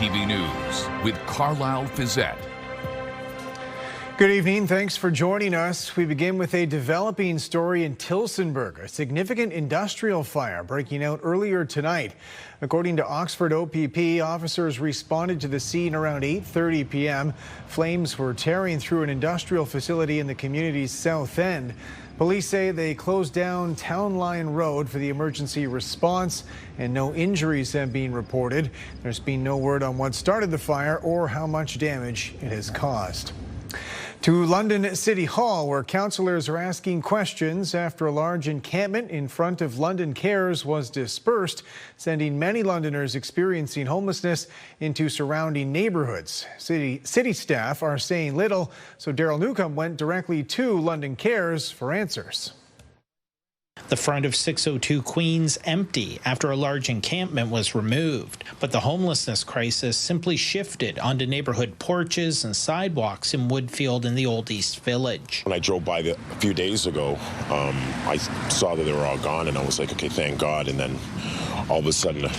CTV News with Carlyle Fiset. Good evening. Thanks for joining us. We begin with a developing story in Tillsonburg, a significant industrial fire breaking out earlier tonight. According to Oxford OPP, officers responded to the scene around 8:30 p.m. Flames were tearing through an industrial facility in the community's south end. Police say they closed down Town Line Road for the emergency response, and no injuries have been reported. There's been no word on what started the fire or how much damage it has caused. To London City Hall, where councillors are asking questions after a large encampment in front of London Cares was dispersed, sending many Londoners experiencing homelessness into surrounding neighbourhoods. City staff are saying little, so Daryl Newcomb went directly to London Cares for answers. The front of 602 Queen's empty after a large encampment was removed, but the homelessness crisis simply shifted onto neighborhood porches and sidewalks in Woodfield and the Old East Village. When I drove by a few days ago, I saw that they were all gone, and I was like, okay, thank God. And then all of a sudden,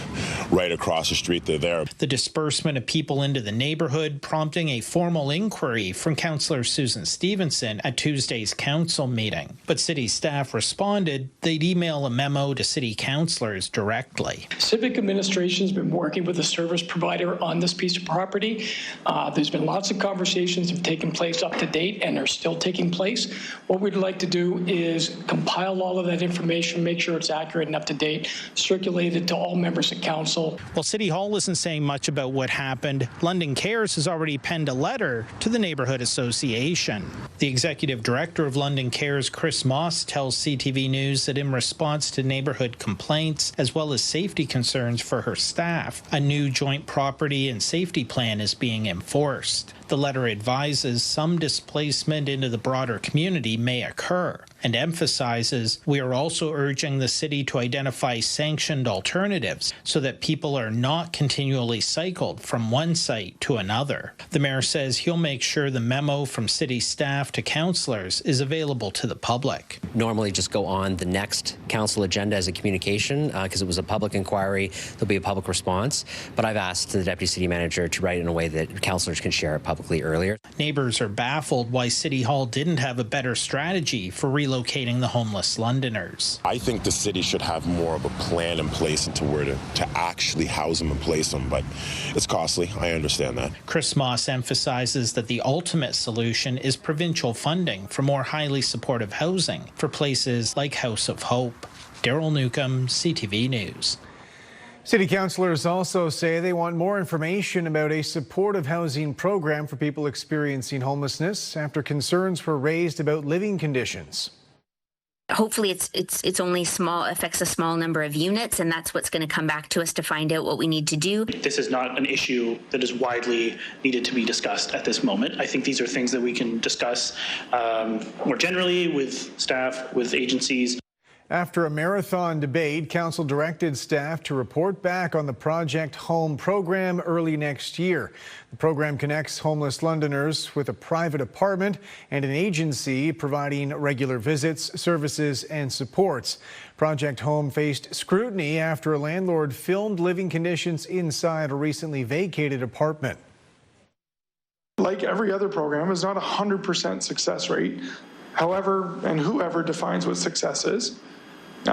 right across the street, they're there. The disbursement of people into the neighborhood prompting a formal inquiry from Councillor Susan Stevenson at Tuesday's council meeting. But city staff responded they'd email a memo to city councillors directly. Civic administration's been working with the service provider on this piece of property. There's been lots of conversations that have taken place up to date and are still taking place. What we'd like to do is compile all of that information, make sure it's accurate and up to date, circulate it to all members of council. While City Hall isn't saying much about what happened, London Cares has already penned a letter to the Neighbourhood Association. The executive director of London Cares, Chris Moss, tells CTV News that in response to neighbourhood complaints, as well as safety concerns for her staff, a new joint property and safety plan is being enforced. The letter advises some displacement into the broader community may occur and emphasizes we are also urging the city to identify sanctioned alternatives so that people are not continually cycled from one site to another. The mayor says he'll make sure the memo from city staff to councillors is available to the public. Normally just go on the next council agenda as a communication because it was a public inquiry. There'll be a public response, but I've asked the deputy city manager to write in a way that councillors can share it publicly earlier. Neighbours are baffled why City Hall didn't have a better strategy for relocating the homeless Londoners. I think the city should have more of a plan in place into where to actually house them and place them, but it's costly. I understand that. Chris Moss emphasizes that the ultimate solution is provincial funding for more highly supportive housing for places like House of Hope. Daryl Newcomb, CTV News. City councillors also say they want more information about a supportive housing program for people experiencing homelessness after concerns were raised about living conditions. Hopefully it's only affects a small number of units, and that's what's going to come back to us to find out what we need to do. This is not an issue that is widely needed to be discussed at this moment. I think these are things that we can discuss more generally with staff, with agencies. After a marathon debate, council directed staff to report back on the Project Home program early next year. The program connects homeless Londoners with a private apartment and an agency providing regular visits, services, and supports. Project Home faced scrutiny after a landlord filmed living conditions inside a recently vacated apartment. Like every other program, it's not a 100% success rate. However, and whoever defines what success is,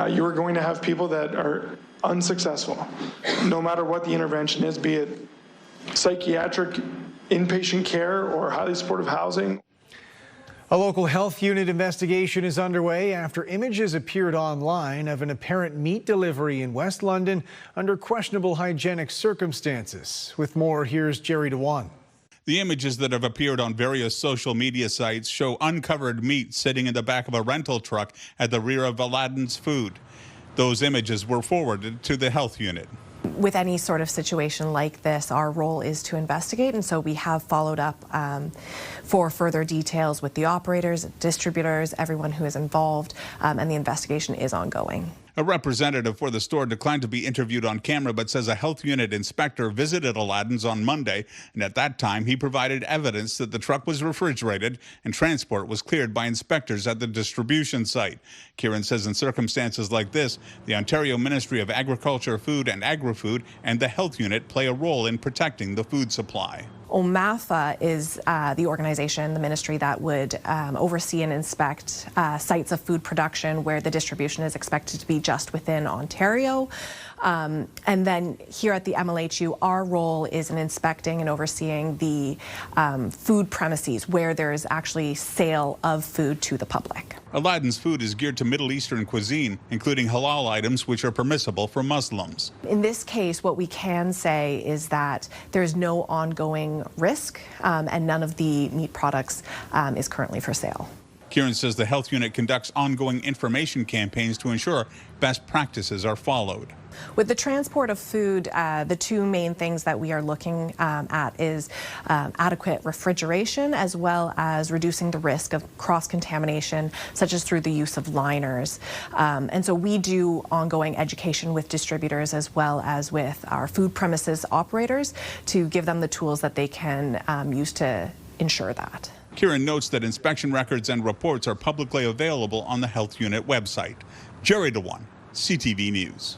you are going to have people that are unsuccessful, no matter what the intervention is, be it psychiatric inpatient care or highly supportive housing. A local health unit investigation is underway after images appeared online of an apparent meat delivery in West London under questionable hygienic circumstances. With more, here's Jerry Dewan. The images that have appeared on various social media sites show uncovered meat sitting in the back of a rental truck at the rear of Aladdin's Food. Those images were forwarded to the health unit. With any sort of situation like this, our role is to investigate, and so we have followed up for further details with the operators, distributors, everyone who is involved, and the investigation is ongoing. A representative for the store declined to be interviewed on camera, but says a health unit inspector visited Aladdin's on Monday, and at that time he provided evidence that the truck was refrigerated and transport was cleared by inspectors at the distribution site. Kieran says in circumstances like this, the Ontario Ministry of Agriculture, Food and Agri-Food and the health unit play a role in protecting the food supply. OMAFA is the organization, the ministry that would oversee and inspect sites of food production where the distribution is expected to be just within Ontario. And then here at the MLHU, our role is in inspecting and overseeing the food premises where there is actually sale of food to the public. Aladdin's food is geared to Middle Eastern cuisine, including halal items which are permissible for Muslims. In this case, what we can say is that there's no ongoing risk and none of the meat products is currently for sale. Kieran says the health unit conducts ongoing information campaigns to ensure best practices are followed. With the transport of food, the two main things that we are looking at is adequate refrigeration as well as reducing the risk of cross-contamination, such as through the use of liners. And so we do ongoing education with distributors as well as with our food premises operators to give them the tools that they can use to ensure that. Kieran notes that inspection records and reports are publicly available on the health unit website. Jerry DeWan, CTV News.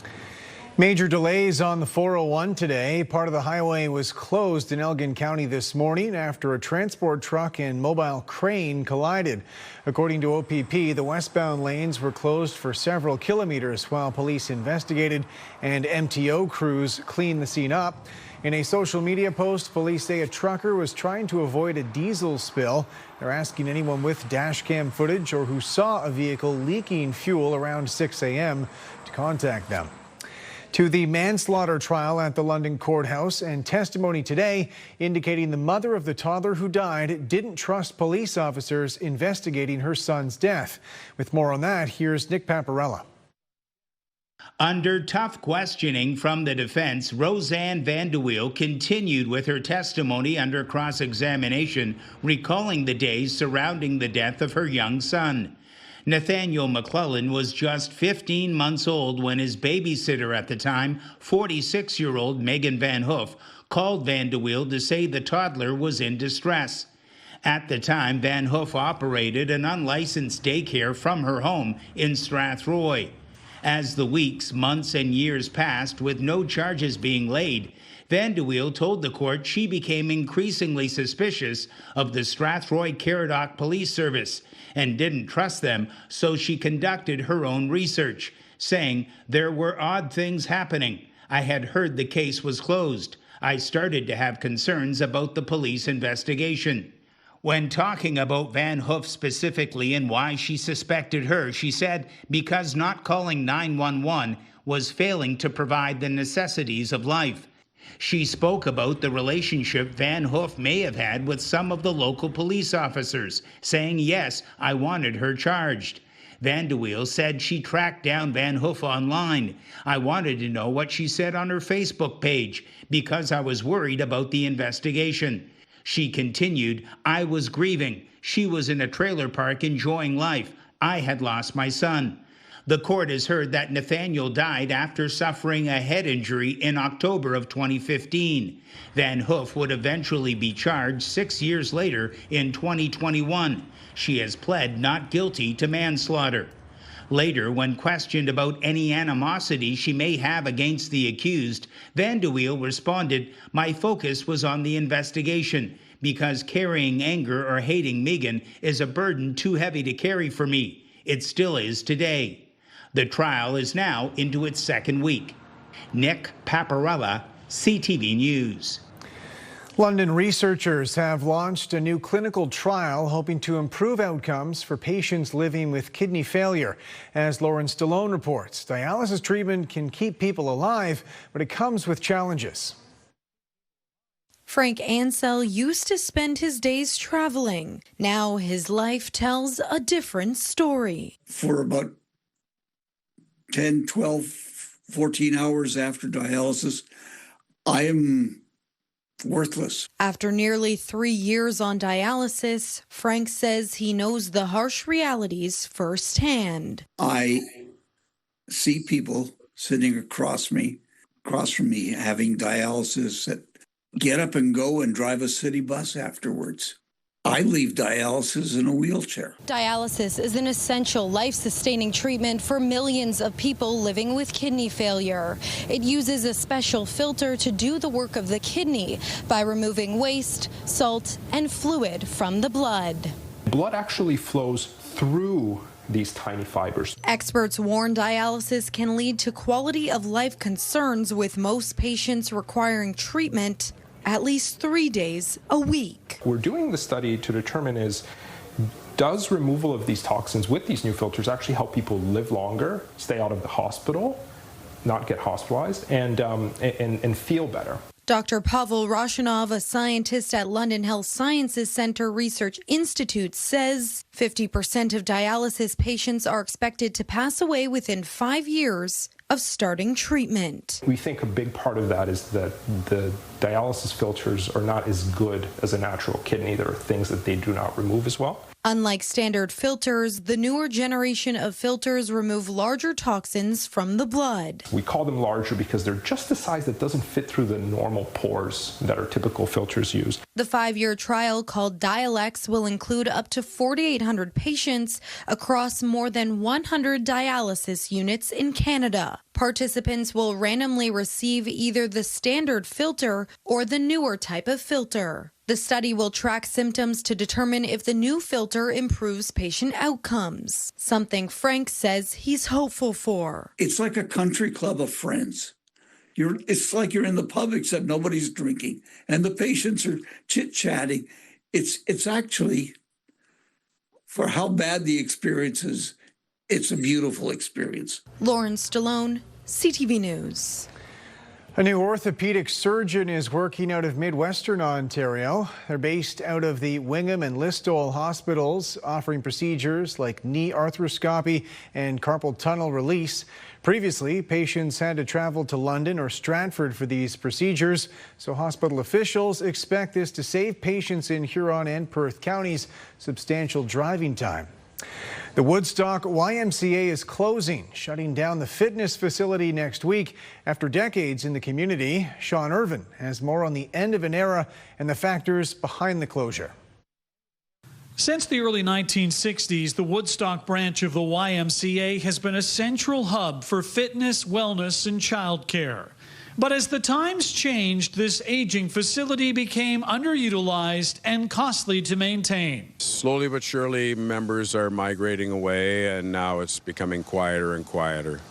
Major delays on the 401 today. Part of the highway was closed in Elgin County this morning after a transport truck and mobile crane collided. According to OPP, the westbound lanes were closed for several kilometers while police investigated and MTO crews cleaned the scene up. In a social media post, police say a trucker was trying to avoid a diesel spill. They're asking anyone with dash cam footage or who saw a vehicle leaking fuel around 6 a.m. to contact them. To the manslaughter trial at the London courthouse, and testimony today indicating the mother of the toddler who died didn't trust police officers investigating her son's death. With more on that, here's Nick Paparella. Under tough questioning from the defense, Roseanne Vanderweel continued with her testimony under cross-examination, recalling the days surrounding the death of her young son. Nathaniel McClellan was just 15 months old when his babysitter at the time, 46-year-old Megan Van Hoof, called Vanderweel to say the toddler was in distress. At the time, Van Hoof operated an unlicensed daycare from her home in Strathroy. As the weeks, months, and years passed with no charges being laid, Vanderweel told the court she became increasingly suspicious of the Strathroy Caradoc Police Service and didn't trust them, so she conducted her own research, saying there were odd things happening. I had heard the case was closed. I started to have concerns about the police investigation. When talking about Van Hoof specifically and why she suspected her, she said because not calling 911 was failing to provide the necessities of life. She spoke about the relationship Van Hoof may have had with some of the local police officers, saying, yes, I wanted her charged. Vanderweel said she tracked down Van Hoof online. I wanted to know what she said on her Facebook page because I was worried about the investigation. She continued, I was grieving. She was in a trailer park enjoying life. I had lost my son. The court has heard that Nathaniel died after suffering a head injury in October of 2015. Van Hoof would eventually be charged 6 years later in 2021. She has pled not guilty to manslaughter. Later, when questioned about any animosity she may have against the accused, Vanderweel responded, my focus was on the investigation because carrying anger or hating Megan is a burden too heavy to carry for me. It still is today. The trial is now into its second week. Nick Paparella, CTV News. London researchers have launched a new clinical trial hoping to improve outcomes for patients living with kidney failure. As Lauren Stallone reports, dialysis treatment can keep people alive, but it comes with challenges. Frank Ansell used to spend his days traveling. Now his life tells a different story. For about 10, 12, 14 hours after dialysis, I am worthless. After nearly 3 years on dialysis, Frank says he knows the harsh realities firsthand. I see people sitting across from me, having dialysis that get up and go and drive a city bus afterwards. I leave dialysis in a wheelchair. Dialysis is an essential life-sustaining treatment for millions of people living with kidney failure. It uses a special filter to do the work of the kidney by removing waste, salt, and fluid from the blood. Blood actually flows through these tiny fibers. Experts warn dialysis can lead to quality of life concerns, with most patients requiring treatment at least 3 days a week. We're doing the study to determine does removal of these toxins with these new filters actually help people live longer, stay out of the hospital, not get hospitalized, and feel better. Dr. Pavel Rashanov, a scientist at London Health Sciences Centre Research Institute, says 50% of dialysis patients are expected to pass away within 5 years of starting treatment. We think a big part of that is that the dialysis filters are not as good as a natural kidney. There are things that they do not remove as well. Unlike standard filters, the newer generation of filters remove larger toxins from the blood. We call them larger because they're just the size that doesn't fit through the normal pores that our typical filters use. The 5-year trial, called Dialex, will include up to 4,800 patients across more than 100 dialysis units in Canada. Participants will randomly receive either the standard filter or the newer type of filter. The study will track symptoms to determine if the new filter improves patient outcomes, something Frank says he's hopeful for. It's like a country club of friends. It's like you're in the pub, except nobody's drinking, and the patients are chit-chatting. It's actually, for how bad the experience is, it's a beautiful experience. Lauren Stallone, CTV News. A new orthopedic surgeon is working out of Midwestern Ontario. They're based out of the Wingham and Listowel hospitals, offering procedures like knee arthroscopy and carpal tunnel release. Previously, patients had to travel to London or Stratford for these procedures, so hospital officials expect this to save patients in Huron and Perth counties substantial driving time. The Woodstock YMCA is closing, shutting down the fitness facility next week after decades in the community. Sean Irvin has more on the end of an era and the factors behind the closure. Since the early 1960s, the Woodstock branch of the YMCA has been a central hub for fitness, wellness, and childcare. But as the times changed, this aging facility became underutilized and costly to maintain. Slowly but surely, members are migrating away, and now it's becoming quieter and quieter.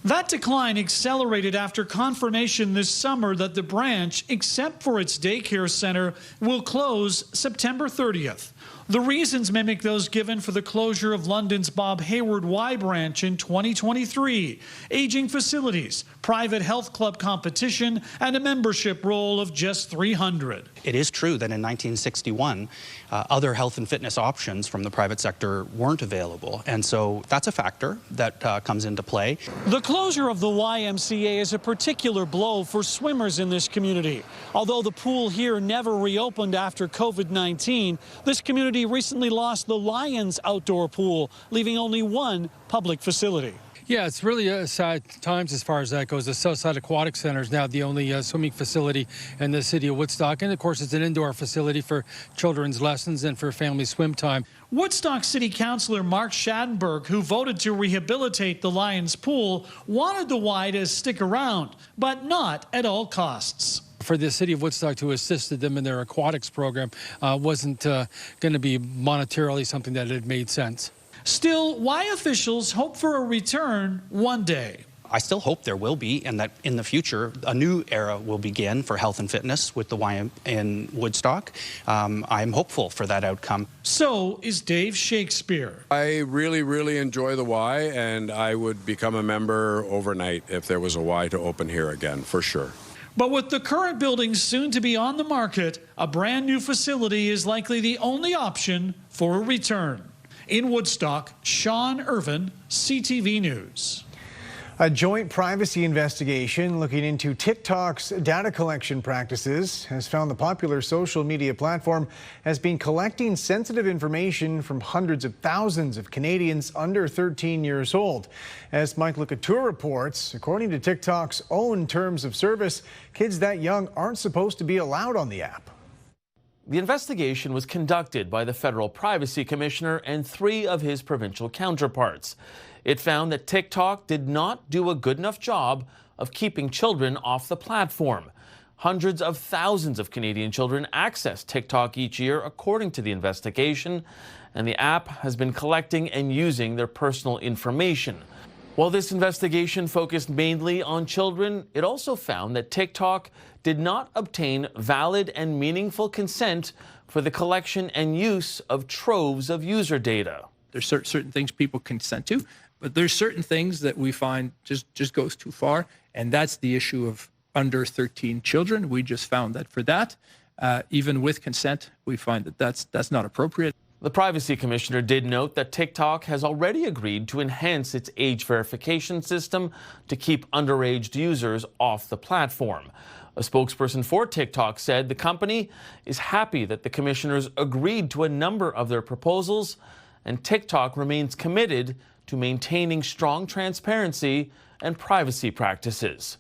That decline accelerated after confirmation this summer that the branch, except for its daycare center, will close September 30th. The reasons mimic those given for the closure of London's Bob Hayward Y branch in 2023. Aging facilities, private health club competition, and a membership roll of just 300. It is true that in 1961, other health and fitness options from the private sector weren't available. And so that's a factor that comes into play. The closure of the YMCA is a particular blow for swimmers in this community. Although the pool here never reopened after COVID-19, this community recently lost the Lions outdoor pool, leaving only one public facility. Yeah, it's really sad times as far as that goes. The Southside Aquatic Center is now the only swimming facility in the city of Woodstock. And, of course, it's an indoor facility for children's lessons and for family swim time. Woodstock City Councillor Mark Schadenberg, who voted to rehabilitate the Lions pool, wanted the Y to stick around, but not at all costs. For the city of Woodstock to assist them in their aquatics program wasn't going to be monetarily something that had made sense. Still, Y officials hope for a return one day. I still hope there will be, and that in the future, a new era will begin for health and fitness with the Y in Woodstock. I'm hopeful for that outcome. So is Dave Shakespeare. I really enjoy the Y, and I would become a member overnight if there was a Y to open here again, for sure. But with the current building soon to be on the market, a brand new facility is likely the only option for a return. In Woodstock, Sean Irvin, CTV News. A joint privacy investigation looking into TikTok's data collection practices has found the popular social media platform has been collecting sensitive information from hundreds of thousands of Canadians under 13 years old. As Mike Couture reports, according to TikTok's own terms of service, kids that young aren't supposed to be allowed on the app. The investigation was conducted by the Federal Privacy Commissioner and 3 of his provincial counterparts. It found that TikTok did not do a good enough job of keeping children off the platform. Hundreds of thousands of Canadian children access TikTok each year, according to the investigation, and the app has been collecting and using their personal information. While this investigation focused mainly on children, it also found that TikTok did not obtain valid and meaningful consent for the collection and use of troves of user data. There's certain things people consent to, but there's certain things that we find just goes too far, and that's the issue of under 13 children. We just found that for that, even with consent, we find that that's not appropriate. The Privacy Commissioner did note that TikTok has already agreed to enhance its age verification system to keep underage users off the platform. A spokesperson for TikTok said the company is happy that the commissioners agreed to a number of their proposals, and TikTok remains committed to maintaining strong transparency and privacy practices.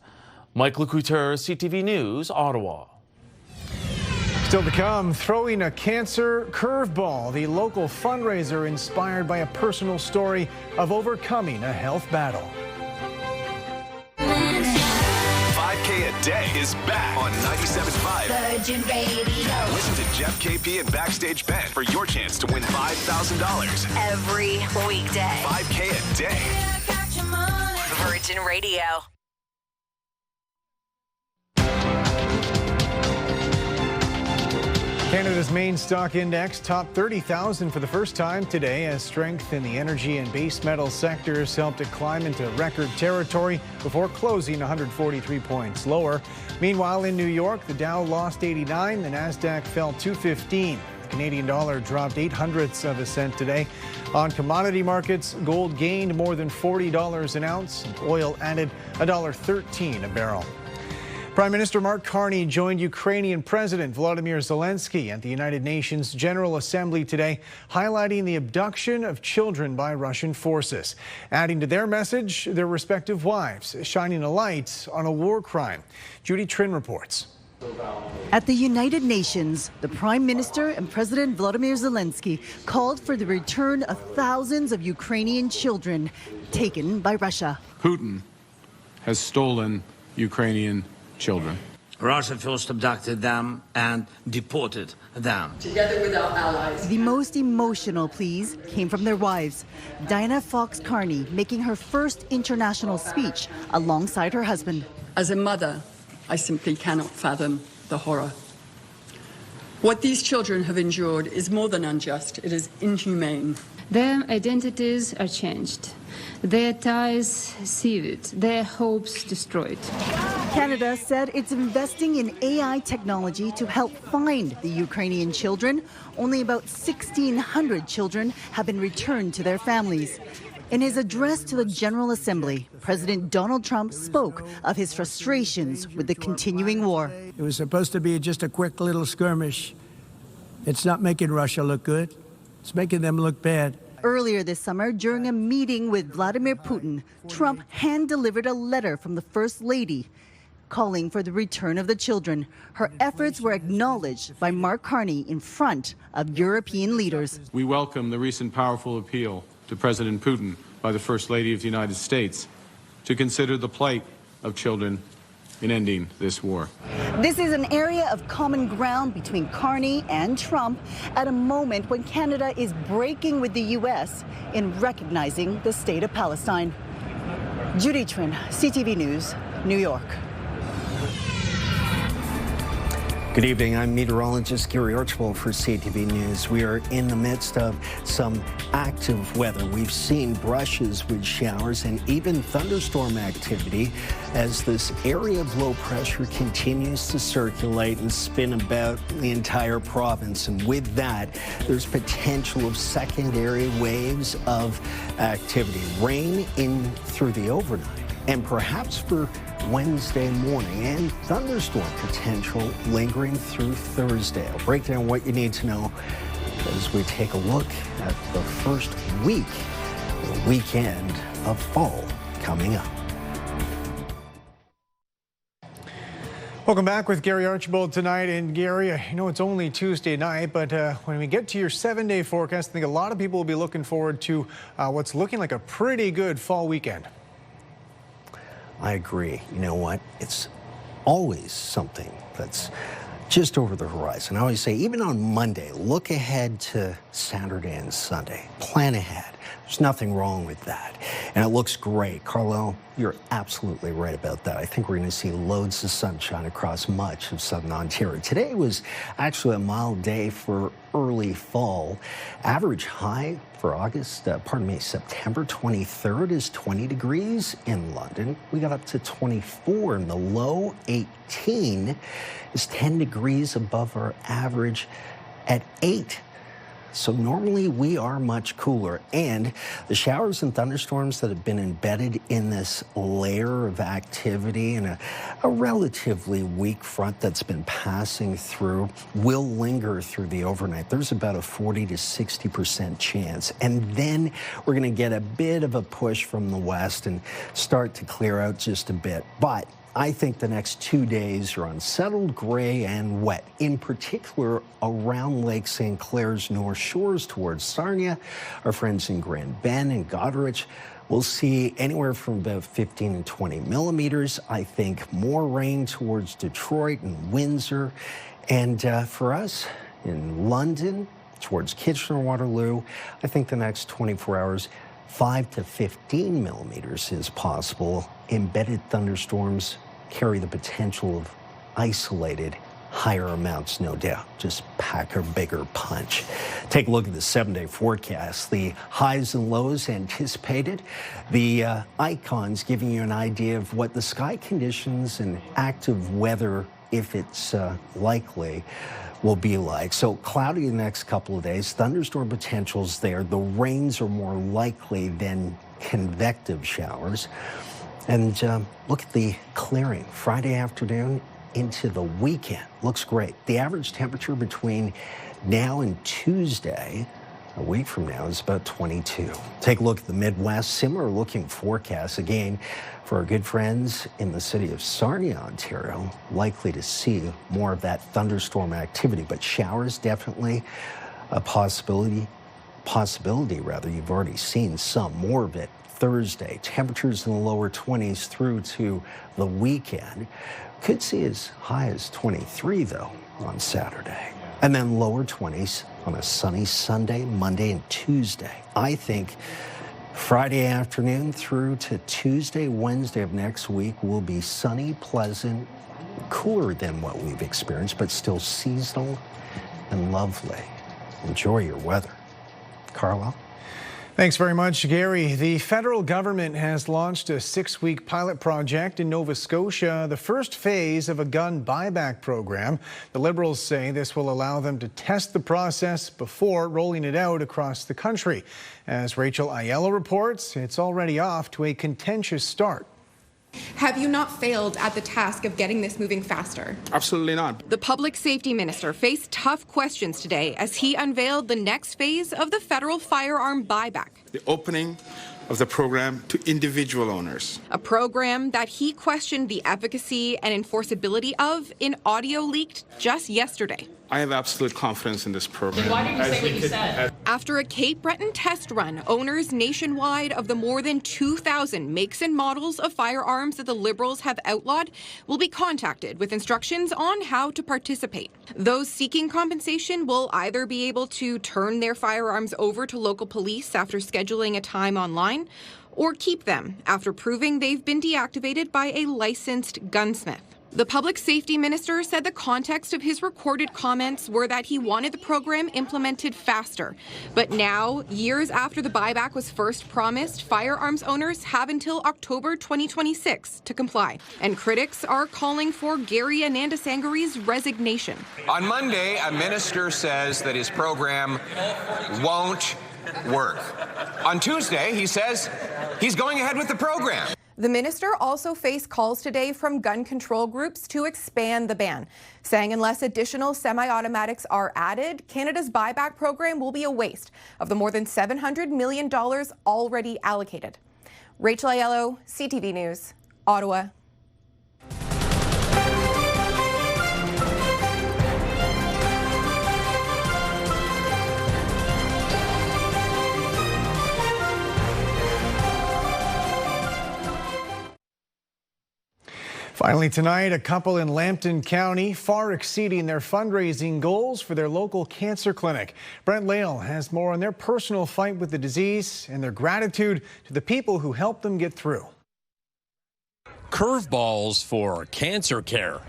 Mike Couture, CTV News, Ottawa. Still to come, throwing a cancer curveball, the local fundraiser inspired by a personal story of overcoming a health battle. 5K a day is back on 97.5 Virgin Radio. Listen to Jeff, KP, and Backstage Ben for your chance to win $5,000 every weekday. 5K a day. Virgin Radio. Canada's main stock index topped 30,000 for the first time today as strength in the energy and base metal sectors helped it climb into record territory before closing 143 points lower. Meanwhile, in New York, the Dow lost 89, the Nasdaq fell 215. The Canadian dollar dropped 0.08 of a cent today. On commodity markets, gold gained more than $40 an ounce, and oil added $1.13 a barrel. Prime Minister Mark Carney joined Ukrainian President Volodymyr Zelensky at the United Nations General Assembly today, highlighting the abduction of children by Russian forces. Adding to their message, their respective wives, shining a light on a war crime. Judy Trin reports. At the United Nations, the Prime Minister and President Volodymyr Zelensky called for the return of thousands of Ukrainian children taken by Russia. Putin has stolen Ukrainian children. Russia first abducted them and deported them. Together with our allies. The most emotional pleas came from their wives. Diana Fox Carney making her first international speech alongside her husband. As a mother, I simply cannot fathom the horror. What these children have endured is more than unjust. It is inhumane. Their identities are changed, their ties severed, their hopes destroyed. Canada said it's investing in AI technology to help find the Ukrainian children. Only about 1,600 children have been returned to their families. In his address to the General Assembly, President Donald Trump spoke of his frustrations with the continuing war. It was supposed to be just a quick little skirmish. It's not making Russia look good. It's making them look bad. Earlier this summer, during a meeting with Vladimir Putin, Trump hand-delivered a letter from the First Lady calling for the return of the children. Her efforts were acknowledged by Mark Carney in front of European leaders. We welcome the recent powerful appeal to President Putin by the First Lady of the United States to consider the plight of children in ending this war. This is an area of common ground between Carney and Trump at a moment when Canada is breaking with the U.S. in recognizing the state of Palestine. Judy Trin, CTV News, New York. Good evening. I'm meteorologist Gary Archibald for CTV News. We are in the midst of some active weather. We've seen brushes with showers and even thunderstorm activity as this area of low pressure continues to circulate and spin about the entire province. And with that, there's potential of secondary waves of activity. Rain in through the overnight. and perhaps for Wednesday morning, and thunderstorm potential lingering through Thursday. I'll break down what you need to know as we take a look at the first week, the weekend of fall coming up. Welcome back with Gary Archibald tonight. And Gary, I know it's only Tuesday night, but when we get to your 7-day forecast, I think a lot of people will be looking forward to what's looking like a pretty good fall weekend. I agree. You know what? It's always something that's just over the horizon. I always say, even on Monday, look ahead to Saturday and Sunday. Plan ahead. There's nothing wrong with that. And it looks great. Carlyle, you're absolutely right about that. I think we're going to see loads of sunshine across much of southern Ontario. Today was actually a mild day for early fall. Average high for September 23rd is 20 degrees in London. We got up to 24, and the low 18 is 10 degrees above our average at 8. So normally we are much cooler, and the showers and thunderstorms that have been embedded in this layer of activity and a relatively weak front that's been passing through will linger through the overnight. There's about a 40 to 60% chance. And then we're going to get a bit of a push from the west and start to clear out just a bit. But I think the next 2 days are unsettled, gray, and wet, in particular around Lake St. Clair's North Shores towards Sarnia. Our friends in Grand Bend and Goderich will see anywhere from about 15 and 20 millimeters. I think more rain towards Detroit and Windsor. And for us in London, towards Kitchener-Waterloo, I think the next 24 hours, 5 to 15 millimeters is possible. Embedded thunderstorms carry the potential of isolated higher amounts, no doubt. Just pack a bigger punch. Take a look at the 7-day forecast. The highs and lows anticipated. The icons giving you an idea of what the sky conditions and active weather, if it's likely, will be like. So cloudy the next couple of days. Thunderstorm potentials there. The rains are more likely than convective showers. And look at the clearing Friday afternoon into the weekend. Looks great. The average temperature between now and Tuesday, a week from now, is about 22. Take a look at the Midwest. Similar looking forecast again for our good friends in the city of Sarnia, Ontario. Likely to see more of that thunderstorm activity, but showers definitely a possibility. You've already seen some more of it. Thursday, temperatures in the lower 20s through to the weekend. Could see as high as 23, though, on Saturday. And then lower 20s on a sunny Sunday, Monday, and Tuesday. I think Friday afternoon through to Tuesday, Wednesday of next week will be sunny, pleasant, cooler than what we've experienced, but still seasonal and lovely. Enjoy your weather. Carlyle? Thanks very much, Gary. The federal government has launched a 6-week pilot project in Nova Scotia, the first phase of a gun buyback program. The Liberals say this will allow them to test the process before rolling it out across the country. As Rachel Aiello reports, it's already off to a contentious start. Have you not failed at the task of getting this moving faster? Absolutely not. The public safety minister faced tough questions today as he unveiled the next phase of the federal firearm buyback. The opening of the program to individual owners. A program that he questioned the efficacy and enforceability of in audio leaked just yesterday. I have absolute confidence in this program. Then why did you say what you said? After a Cape Breton test run, owners nationwide of the more than 2,000 makes and models of firearms that the Liberals have outlawed will be contacted with instructions on how to participate. Those seeking compensation will either be able to turn their firearms over to local police after scheduling a time online, or keep them after proving they've been deactivated by a licensed gunsmith. The public safety minister said the context of his recorded comments were that he wanted the program implemented faster. But now, years after the buyback was first promised, firearms owners have until October 2026 to comply. And critics are calling for Gary Anandasangari's resignation. On Monday, a minister says that his program won't work. On Tuesday, he says he's going ahead with the program. The minister also faced calls today from gun control groups to expand the ban, saying unless additional semi-automatics are added, Canada's buyback program will be a waste of the more than $700 million already allocated. Rachel Aiello, CTV News, Ottawa. Finally tonight, a couple in Lambton County far exceeding their fundraising goals for their local cancer clinic. Brent Lale has more on their personal fight with the disease and their gratitude to the people who helped them get through. Curveballs for cancer care.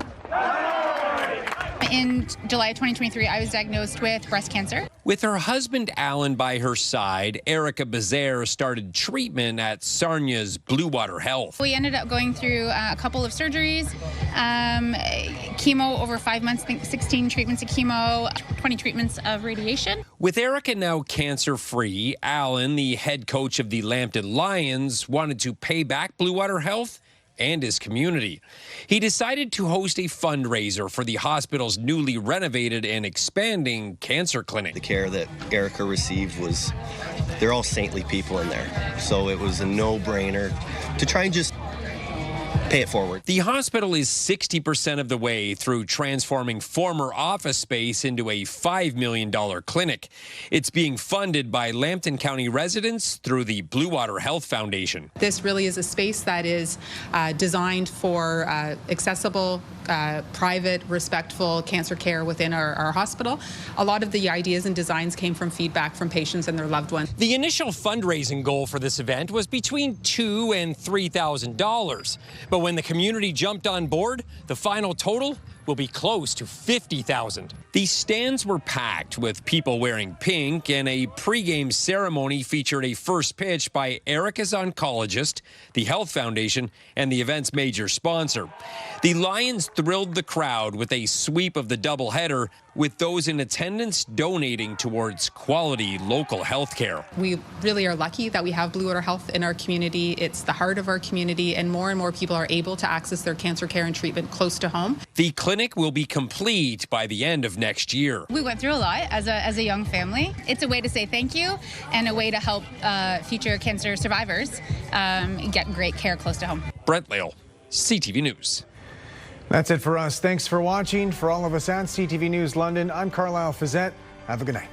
In July 2023, I was diagnosed with breast cancer. With her husband Alan by her side, Erica Bezaire started treatment at Sarnia's Blue Water Health. We ended up going through a couple of surgeries, chemo over 5 months, I think 16 treatments of chemo, 20 treatments of radiation. With Erica now cancer-free, Alan, the head coach of the Lambton Lions, wanted to pay back Blue Water Health and his community. He decided to host a fundraiser for the hospital's newly renovated and expanding cancer clinic. The care that Erica received was, they're all saintly people in there. So it was a no-brainer to try and just pay it forward. The hospital is 60% of the way through transforming former office space into a $5 million clinic. It's being funded by Lambton County residents through the Blue Water Health Foundation. This really is a space that is designed for accessible, private, respectful cancer care within our hospital. A lot of the ideas and designs came from feedback from patients and their loved ones. The initial fundraising goal for this event was between $2,000 and $3,000. But when the community jumped on board, the final total will be close to $50,000. The stands were packed with people wearing pink, and a pregame ceremony featured a first pitch by Erica's oncologist, the Health Foundation, and the event's major sponsor. The Lions thrilled the crowd with a sweep of the doubleheader, with those in attendance donating towards quality local health care. We really are lucky that we have Blue Water Health in our community. It's the heart of our community, and more people are able to access their cancer care and treatment close to home. The clinic will be complete by the end of next year. We went through a lot as a young family. It's a way to say thank you and a way to help future cancer survivors get great care close to home. Brent Lale, CTV News. That's it for us. Thanks for watching. For all of us at CTV News London, I'm Carlyle Fiset. Have a good night.